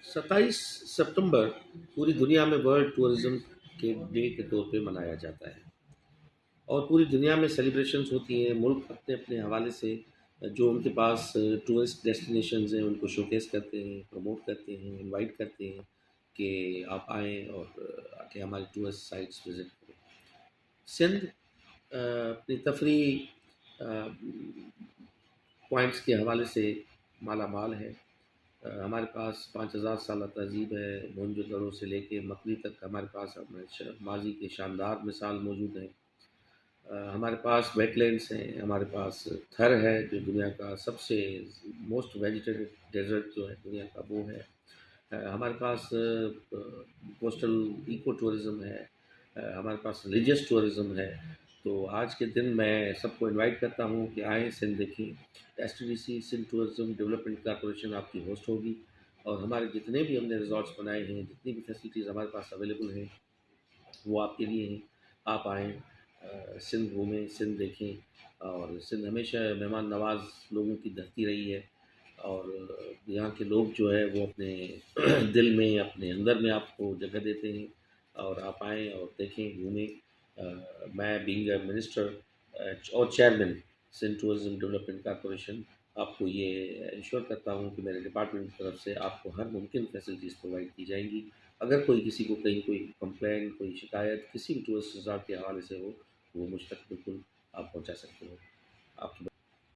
27 ستمبر پوری دنیا میں ورلڈ ٹورزم کے ڈے کے طور پہ منایا جاتا ہے، اور پوری دنیا میں سیلیبریشنز ہوتی ہیں۔ ملک اپنے اپنے حوالے سے جو ان کے پاس ٹورسٹ ڈیسٹینیشنز ہیں ان کو شوکیس کرتے ہیں، پروموٹ کرتے ہیں، انوائٹ کرتے ہیں کہ آپ آئیں اور آ کے ہماری ٹورسٹ سائٹس وزٹ کریں۔ سندھ اپنی تفریحی پوائنٹس کے حوالے سے مالا مال ہے۔ ہمارے پاس 5,000 سالہ تہذیب ہے، موہنجو دڑو سے لے کے مکری تک ہمارے پاس ماضی کے شاندار مثال موجود ہیں۔ ہمارے پاس ویٹ لینڈس ہیں، ہمارے پاس تھر ہے جو دنیا کا سب سے موسٹ ویجیٹیڈ ڈیزرٹ جو ہے دنیا کا وہ ہے۔ ہمارے پاس کوسٹل ایکو ٹورزم ہے، ہمارے پاس ریلیجیس ٹورزم ہے۔ تو آج کے دن میں سب کو انوائٹ کرتا ہوں کہ آئیں سندھ دیکھیں۔ S T D C Sindh tourism development corporation آپ کی ہوسٹ ہوگی، اور ہمارے جتنے بھی ہم نے ریزورٹس بنائے ہیں، جتنی بھی فیسلٹیز ہمارے پاس اویلیبل ہیں وہ آپ کے لیے ہیں۔ آپ آئیں، سندھ گھومیں، سندھ دیکھیں، اور سندھ ہمیشہ مہمان نواز لوگوں کی دھرتی رہی ہے، اور یہاں کے لوگ جو ہے وہ اپنے دل میں اپنے اندر میں آپ کو جگہ دیتے ہیں، اور آپ آئیں اور دیکھیں گھومیں۔ میں بینگ اے منسٹر اور chairman Sindh tourism development corporation آپ کو یہ انشور کرتا ہوں کہ میرے ڈپارٹمنٹ کی طرف سے آپ کو ہر ممکن فیسلٹیز پرووائڈ کی جائیں گی۔ اگر کوئی کسی کو کہیں کوئی کمپلین، کوئی شکایت کسی بھی ٹورسٹ ریزارٹ کے حوالے سے ہو، وہ مجھ تک بالکل آپ پہنچا سکتے ہو۔ آپ کی